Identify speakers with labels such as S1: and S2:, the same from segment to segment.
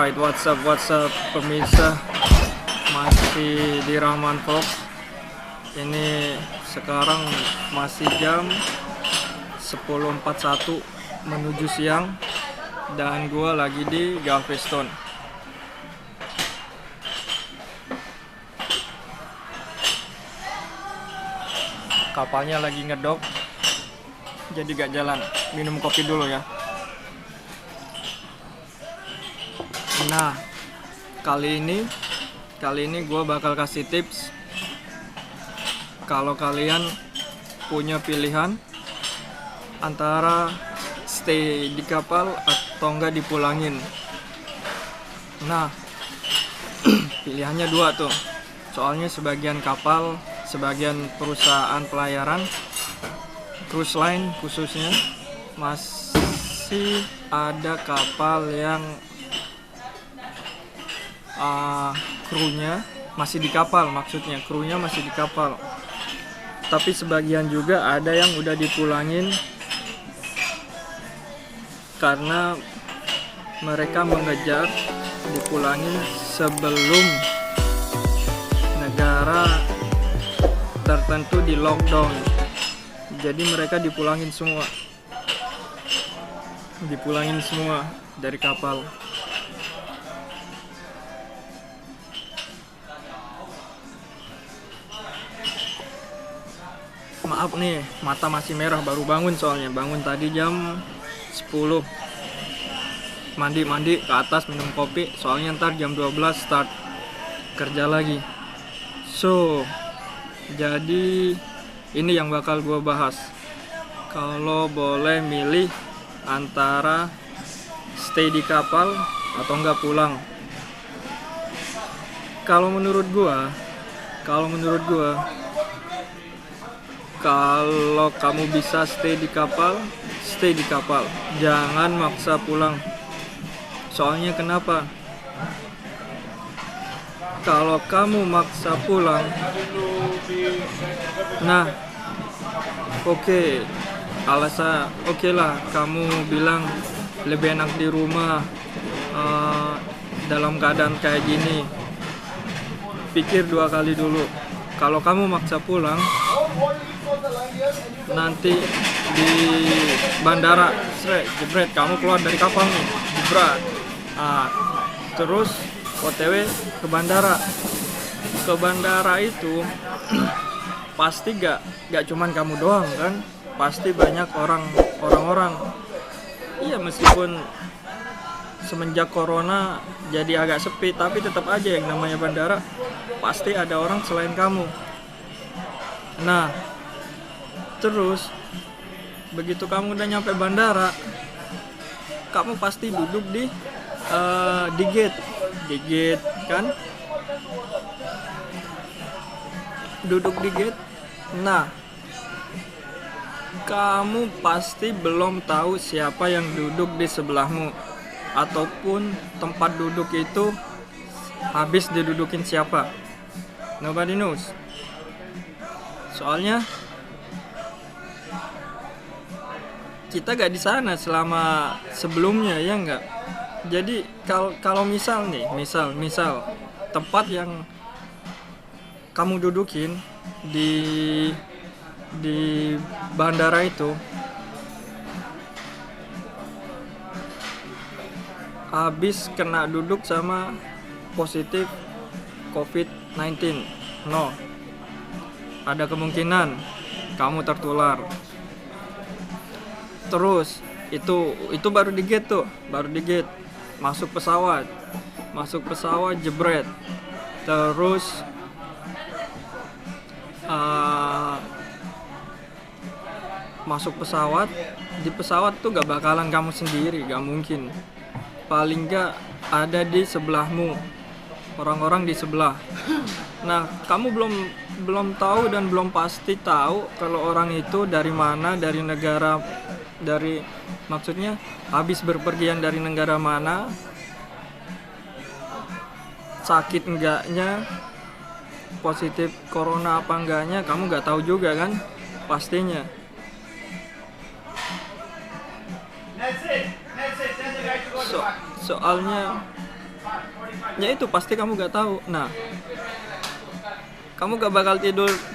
S1: Alright, what's up pemirsa, masih di Rahman Vlog. Ini sekarang masih jam 10.41 menuju siang, dan gue lagi di Galveston. Kapalnya lagi ngedok, jadi gak jalan. Minum kopi dulu ya. Nah, kali ini gue bakal kasih tips kalau kalian punya pilihan antara stay di kapal atau enggak dipulangin. Nah, pilihannya dua tuh. Soalnya sebagian kapal, sebagian perusahaan pelayaran, cruise line khususnya, masih ada kapal yang krunya masih di kapal, maksudnya krunya masih di kapal. Tapi sebagian juga ada yang udah dipulangin karena mereka mengejar dipulangin sebelum negara tertentu di lockdown. Jadi mereka dipulangin semua dari kapal. Maaf nih, mata masih merah, baru bangun soalnya. Bangun tadi jam 10. Mandi ke atas, minum kopi. Soalnya ntar jam 12 start kerja lagi. So, jadi ini yang bakal gue bahas. Kalau boleh milih antara stay di kapal atau enggak pulang. Kalau menurut gue, kalau kamu bisa stay di kapal. Jangan maksa pulang. Soalnya kenapa? Kalau kamu maksa pulang, nah, alasan oke lah, kamu bilang lebih enak di rumah dalam keadaan kayak gini. Pikir dua kali dulu. Kalau kamu maksa pulang, nanti di bandara jebret, kamu keluar dari kapal nih, jebret. Terus OTW ke bandara itu pasti gak cuman kamu doang kan, pasti banyak orang-orang. Iya, meskipun semenjak corona jadi agak sepi, tapi tetap aja yang namanya bandara pasti ada orang selain kamu. Nah, terus begitu kamu udah nyampe bandara, kamu pasti duduk di gate kan, duduk di gate. Nah, kamu pasti belum tahu siapa yang duduk di sebelahmu, ataupun tempat duduk itu habis didudukin siapa. Nobody knows. Soalnya kita gak di sana selama sebelumnya, ya enggak. Jadi kalau misal tempat yang kamu dudukin di bandara itu habis kena duduk sama positif COVID-19, no, ada kemungkinan kamu tertular. Terus itu baru di gate masuk pesawat jebret. Terus masuk pesawat, di pesawat tuh gak bakalan kamu sendiri, gak mungkin. Paling gak ada di sebelahmu orang-orang di sebelah. Nah, kamu belum tahu dan belum pasti tahu kalau orang itu dari mana, dari negara, maksudnya habis berpergian dari negara mana, sakit enggaknya, positif corona apa enggaknya, kamu gak tahu juga kan pastinya. Soalnya Ya itu pasti kamu gak tahu. Nah, kamu gak bakal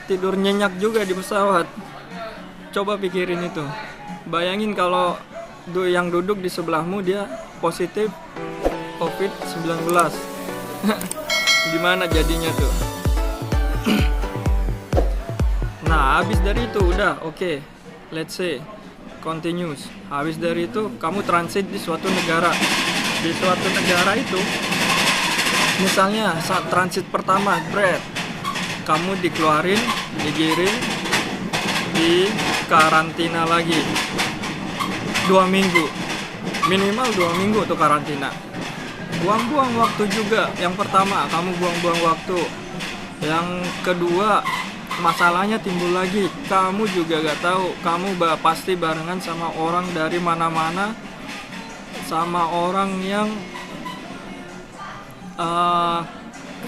S1: tidur nyenyak juga di pesawat. Coba pikirin itu. Bayangin kalau yang duduk di sebelahmu dia positif COVID-19. Gimana jadinya tuh? Nah, habis dari itu udah oke. Let's say continuous. Habis dari itu kamu transit di suatu negara. Di suatu negara itu misalnya saat transit pertama, kamu dikeluarin, digiring, di karantina lagi 2 minggu, minimal 2 minggu tuh karantina. Buang-buang waktu juga. Yang pertama kamu buang-buang waktu, yang kedua masalahnya timbul lagi, kamu juga gak tahu, kamu pasti barengan sama orang dari mana-mana, sama orang yang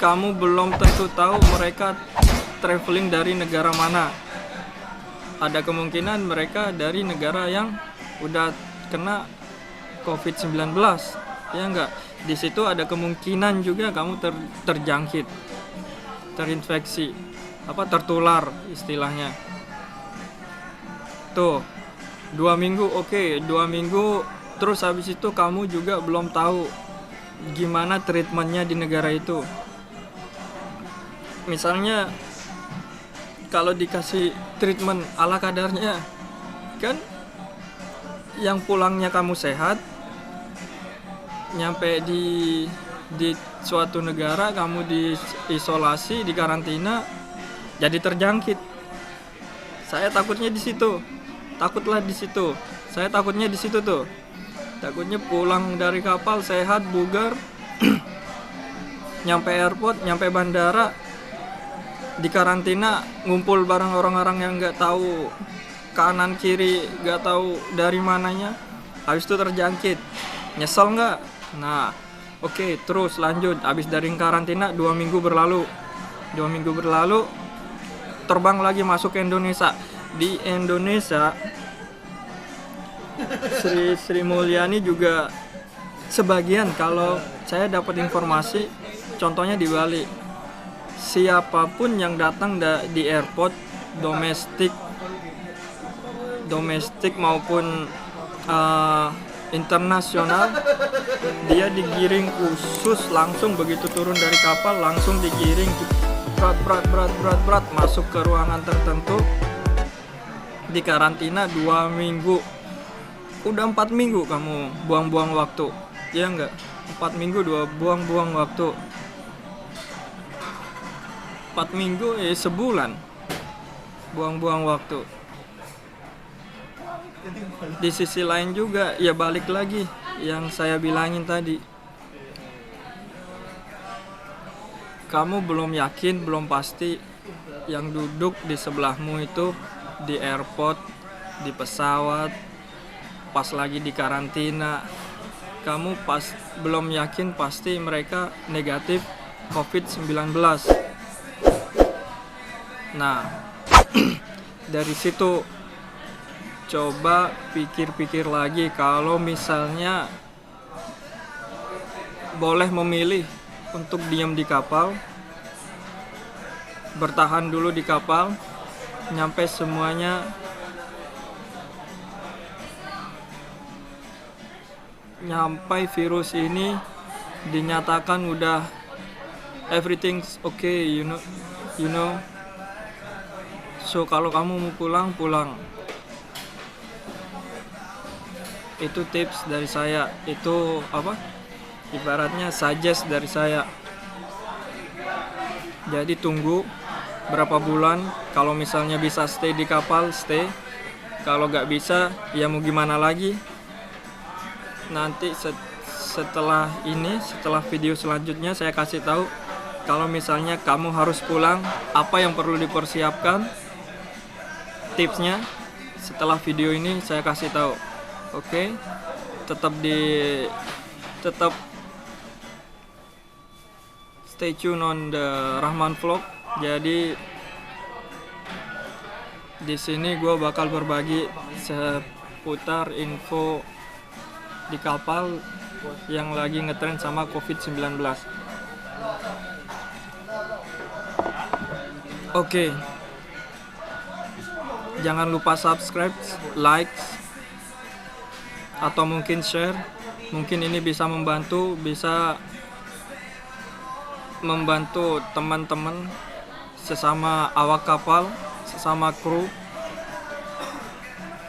S1: kamu belum tentu tahu mereka traveling dari negara mana. Ada kemungkinan mereka dari negara yang udah kena COVID-19, ya enggak? Di situ ada kemungkinan juga kamu terjangkit, terinfeksi, tertular istilahnya. Tuh, 2 minggu oke, 2 minggu. Terus habis itu kamu juga belum tahu gimana treatmentnya di negara itu. Misalnya kalau dikasih treatment ala kadarnya, kan yang pulangnya kamu sehat, nyampe di suatu negara kamu diisolasi, di karantina, jadi terjangkit. Saya takutnya di situ. Saya takutnya di situ tuh. Takutnya pulang dari kapal sehat, bugar, nyampe airport, nyampe bandara, di karantina, ngumpul bareng orang-orang yang nggak tahu kanan kiri, nggak tahu dari mananya, habis itu terjangkit. Nyesel nggak? Nah, oke, terus lanjut. Habis dari karantina 2 minggu berlalu, terbang lagi masuk ke Indonesia. Di Indonesia, Sri Mulyani juga sebagian, kalau saya dapat informasi, contohnya di Bali, siapapun yang datang di airport domestik maupun internasional, dia digiring khusus, langsung begitu turun dari kapal langsung digiring berat masuk ke ruangan tertentu, di karantina 2 minggu. Udah 4 minggu kamu buang-buang waktu, ya enggak? 4 minggu buang-buang waktu. 4 minggu sebulan buang-buang waktu. Di sisi lain juga ya balik lagi yang saya bilangin tadi, kamu belum yakin, belum pasti yang duduk di sebelahmu itu di airport, di pesawat, pas lagi di karantina, kamu belum yakin pasti mereka negatif COVID-19. Nah, dari situ coba pikir-pikir lagi, kalau misalnya boleh memilih untuk diam di kapal, bertahan dulu di kapal, nyampe semuanya virus ini dinyatakan udah everything's okay, you know. So kalau kamu mau pulang. Itu tips dari saya, itu ibaratnya suggest dari saya. Jadi tunggu berapa bulan, kalau misalnya bisa stay di kapal, stay. Kalau gak bisa, ya mau gimana lagi. Nanti setelah video selanjutnya saya kasih tahu, kalau misalnya kamu harus pulang, apa yang perlu dipersiapkan, tipsnya. Setelah video ini saya kasih tahu. Oke, tetap stay tune on the Rahman Vlog. Jadi di sini gue bakal berbagi seputar info di kapal yang lagi ngetren sama COVID-19. Oke. Jangan lupa subscribe, like, atau mungkin share. Mungkin ini bisa membantu teman-teman sesama awak kapal, sesama kru.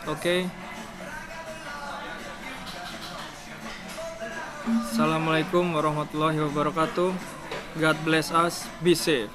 S1: Oke. Assalamualaikum warahmatullahi wabarakatuh. God bless us. Be safe.